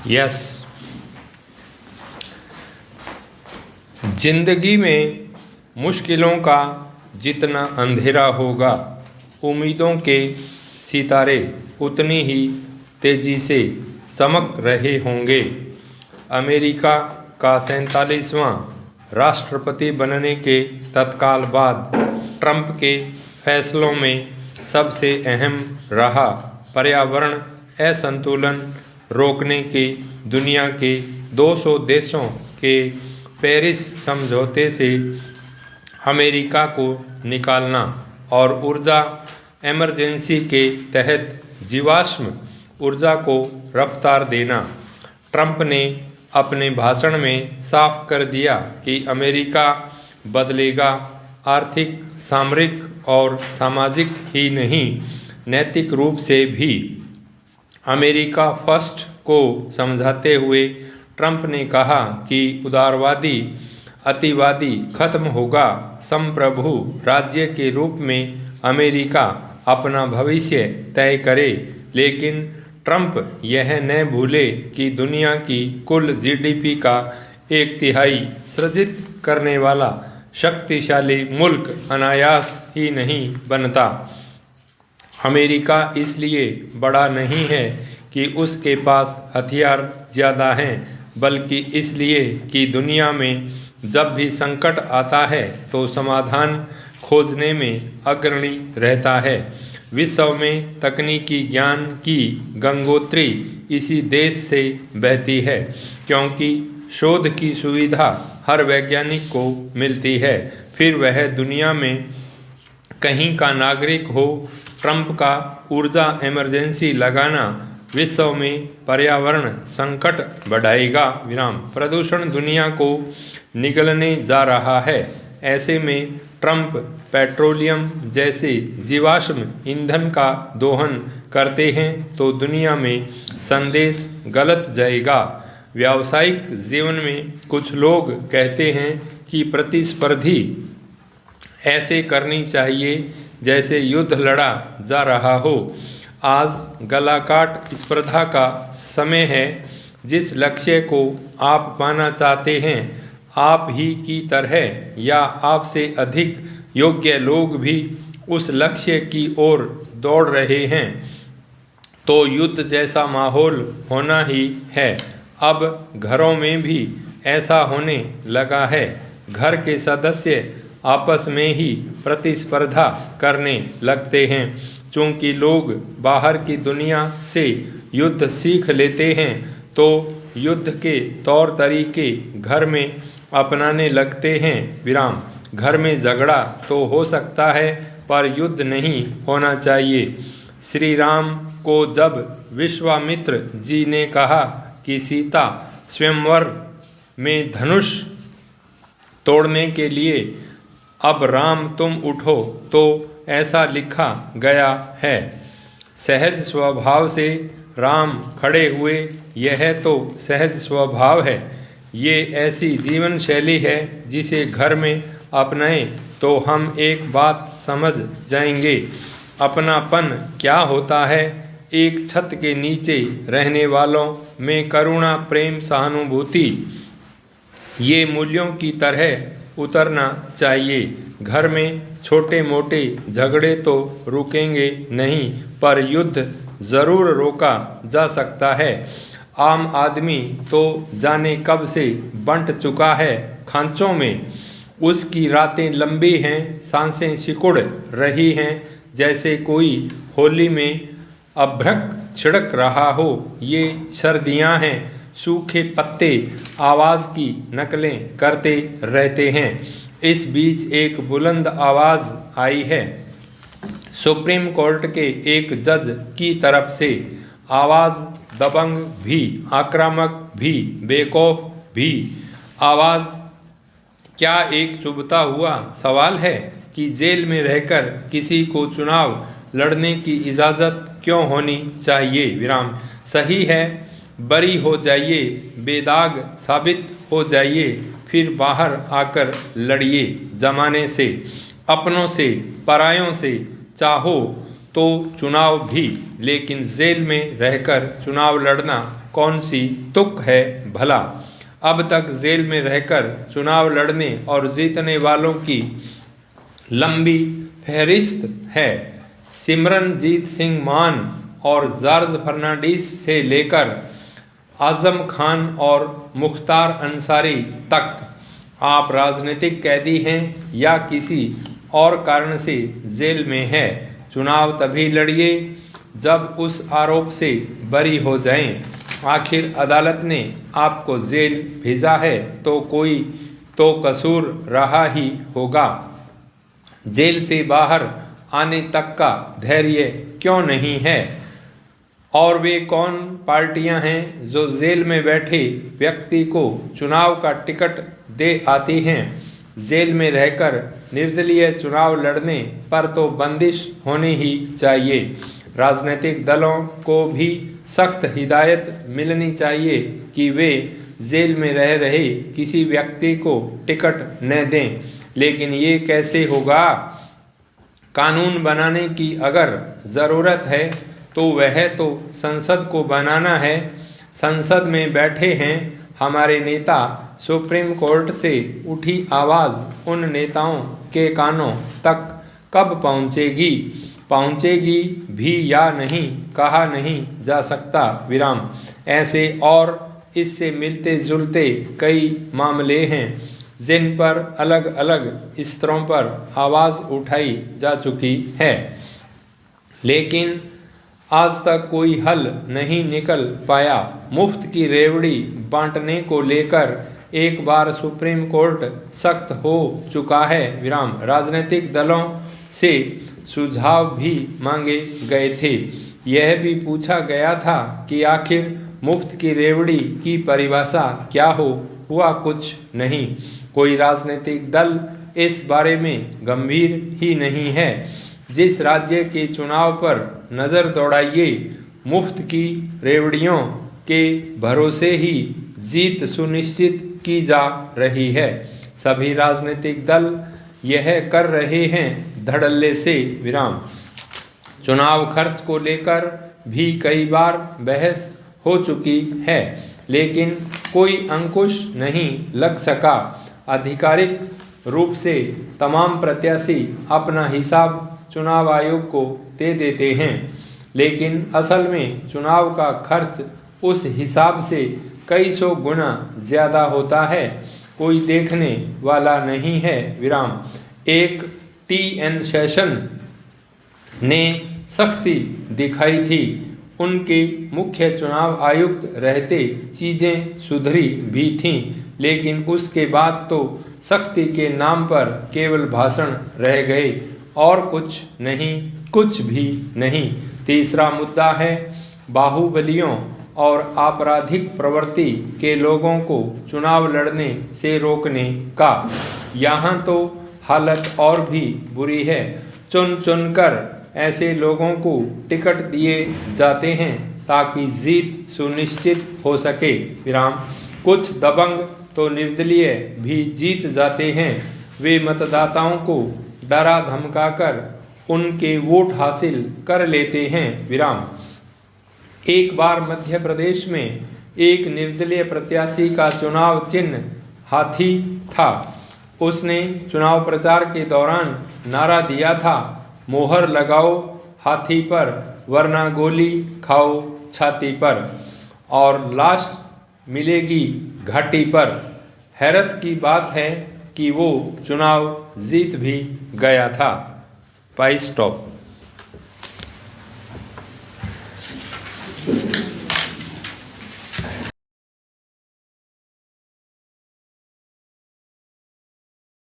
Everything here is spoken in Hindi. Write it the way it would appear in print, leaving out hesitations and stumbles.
यस। जिंदगी में मुश्किलों का जितना अंधेरा होगा, उम्मीदों के सितारे उतनी ही तेजी से चमक रहे होंगे। अमेरिका का 47वां राष्ट्रपति बनने के तत्काल बाद ट्रंप के फैसलों में सबसे अहम रहा पर्यावरण असंतुलन रोकने के दुनिया के 200 देशों के पेरिस समझौते से अमेरिका को निकालना और ऊर्जा इमरजेंसी के तहत जीवाश्म ऊर्जा को रफ्तार देना। ट्रंप ने अपने भाषण में साफ कर दिया कि अमेरिका बदलेगा, आर्थिक, सामरिक और सामाजिक ही नहीं, नैतिक रूप से भी। अमेरिका फर्स्ट को समझाते हुए ट्रंप ने कहा कि उदारवादी अतिवादी खत्म होगा। संप्रभु राज्य के रूप में अमेरिका अपना भविष्य तय करे, लेकिन ट्रंप यह न भूले कि दुनिया की कुल जीडीपी का 1/3 सृजित करने वाला शक्तिशाली मुल्क अनायास ही नहीं बनता। अमेरिका इसलिए बड़ा नहीं है कि उसके पास हथियार ज़्यादा हैं, बल्कि इसलिए कि दुनिया में जब भी संकट आता है तो समाधान खोजने में अग्रणी रहता है। विश्व में तकनीकी ज्ञान की गंगोत्री इसी देश से बहती है, क्योंकि शोध की सुविधा हर वैज्ञानिक को मिलती है, फिर वह दुनिया में कहीं का नागरिक हो। ट्रंप का ऊर्जा इमरजेंसी लगाना विश्व में पर्यावरण संकट बढ़ाएगा। प्रदूषण दुनिया को निगलने जा रहा है। ऐसे में ट्रंप पेट्रोलियम जैसे जीवाश्म ईंधन का दोहन करते हैं तो दुनिया में संदेश गलत जाएगा। व्यावसायिक जीवन में कुछ लोग कहते हैं कि प्रतिस्पर्धी ऐसे करनी चाहिए जैसे युद्ध लड़ा जा रहा हो। आज गलाकाट स्पर्धा का समय है। जिस लक्ष्य को आप पाना चाहते हैं, आप ही की तरह या आपसे अधिक योग्य लोग भी उस लक्ष्य की ओर दौड़ रहे हैं, तो युद्ध जैसा माहौल होना ही है। अब घरों में भी ऐसा होने लगा है। घर के सदस्य आपस में ही प्रतिस्पर्धा करने लगते हैं। चूँकि लोग बाहर की दुनिया से युद्ध सीख लेते हैं, तो युद्ध के तौर तरीके घर में अपनाने लगते हैं। घर में झगड़ा तो हो सकता है, पर युद्ध नहीं होना चाहिए। श्री राम को जब विश्वामित्र जी ने कहा कि सीता स्वयंवर में धनुष तोड़ने के लिए अब राम तुम उठो, तो ऐसा लिखा गया है। सहज स्वभाव से राम खड़े हुए, यह तो सहज स्वभाव है। ये ऐसी जीवन शैली है जिसे घर में अपनाएं तो हम एक बात समझ जाएंगे, अपनापन क्या होता है। एक छत के नीचे रहने वालों में करुणा, प्रेम, सहानुभूति, ये मूल्यों की तरह उतरना चाहिए। घर में छोटे मोटे झगड़े तो रुकेंगे नहीं, पर युद्ध ज़रूर रोका जा सकता है। आम आदमी तो जाने कब से बंट चुका है खांचों में। उसकी रातें लंबी हैं, सांसें सिकुड़ रही हैं, जैसे कोई होली में अभ्रक छिड़क रहा हो। ये सर्दियां हैं, सूखे पत्ते आवाज़ की नकलें करते रहते हैं। इस बीच एक बुलंद आवाज़ आई है सुप्रीम कोर्ट के एक जज की तरफ से। आवाज़ दबंग भी, आक्रामक भी, बेखौफ भी। आवाज़ क्या एक चुभता हुआ सवाल है कि जेल में रहकर किसी को चुनाव लड़ने की इजाज़त क्यों होनी चाहिए। सही है, बरी हो जाइए, बेदाग साबित हो जाइए, फिर बाहर आकर लड़िए जमाने से, अपनों से, परायों से। चाहो तो चुनाव भी, लेकिन जेल में रहकर चुनाव लड़ना कौन सी तुक है भला। अब तक जेल में रहकर चुनाव लड़ने और जीतने वालों की लंबी फहरिस्त है। सिमरनजीत सिंह मान और जॉर्ज फर्नांडीस से लेकर आजम खान और मुख्तार अंसारी तक। आप राजनीतिक कैदी हैं या किसी और कारण से जेल में हैं। चुनाव तभी लड़िए जब उस आरोप से बरी हो जाएं। आखिर अदालत ने आपको जेल भेजा है तो कोई तो कसूर रहा ही होगा। जेल से बाहर आने तक का धैर्य क्यों नहीं है? और वे कौन पार्टियां हैं जो जेल में बैठे व्यक्ति को चुनाव का टिकट दे आती हैं? जेल में रहकर निर्दलीय चुनाव लड़ने पर तो बंदिश होनी ही चाहिए। राजनीतिक दलों को भी सख्त हिदायत मिलनी चाहिए कि वे जेल में रह रहे किसी व्यक्ति को टिकट न दें। लेकिन ये कैसे होगा? कानून बनाने की अगर ज़रूरत है तो वह तो संसद को बनाना है। संसद में बैठे हैं हमारे नेता। सुप्रीम कोर्ट से उठी आवाज़ उन नेताओं के कानों तक कब पहुंचेगी? पहुंचेगी भी या नहीं कहा नहीं जा सकता। विराम। ऐसे और इससे मिलते जुलते कई मामले हैं जिन पर अलग अलग स्तरों पर आवाज़ उठाई जा चुकी है, लेकिन आज तक कोई हल नहीं निकल पाया। मुफ्त की रेवड़ी बांटने को लेकर एक बार सुप्रीम कोर्ट सख्त हो चुका है। विराम। राजनीतिक दलों से सुझाव भी मांगे गए थे। यह भी पूछा गया था कि आखिर मुफ्त की रेवड़ी की परिभाषा क्या हो? हुआ कुछ नहीं। कोई राजनीतिक दल इस बारे में गंभीर ही नहीं है। जिस राज्य के चुनाव पर नज़र दौड़ाइए, मुफ्त की रेवड़ियों के भरोसे ही जीत सुनिश्चित की जा रही है। सभी राजनीतिक दल यह कर रहे हैं धड़ल्ले से। विराम। चुनाव खर्च को लेकर भी कई बार बहस हो चुकी है, लेकिन कोई अंकुश नहीं लग सका। आधिकारिक रूप से तमाम प्रत्याशी अपना हिसाब चुनाव आयोग को दे देते हैं, लेकिन असल में चुनाव का खर्च उस हिसाब से कई सौ गुना ज़्यादा होता है। कोई देखने वाला नहीं है। विराम। एक TN सेशन ने सख्ती दिखाई थी। उनके मुख्य चुनाव आयुक्त रहते चीज़ें सुधरी भी थीं, लेकिन उसके बाद तो सख्ती के नाम पर केवल भाषण रह गए और कुछ नहीं, कुछ भी नहीं। तीसरा मुद्दा है बाहुबलियों और आपराधिक प्रवृत्ति के लोगों को चुनाव लड़ने से रोकने का। यहाँ तो हालत और भी बुरी है। चुन चुनकर ऐसे लोगों को टिकट दिए जाते हैं ताकि जीत सुनिश्चित हो सके। विराम। कुछ दबंग तो निर्दलीय भी जीत जाते हैं। वे मतदाताओं को डरा धमकाकर उनके वोट हासिल कर लेते हैं। विराम। एक बार मध्य प्रदेश में एक निर्दलीय प्रत्याशी का चुनाव चिन्ह हाथी था। उसने चुनाव प्रचार के दौरान नारा दिया था, मोहर लगाओ हाथी पर वरना गोली खाओ छाती पर, और लाश मिलेगी घाटी पर। हैरत की बात है कि वो चुनाव जीत भी गया था। स्टॉप।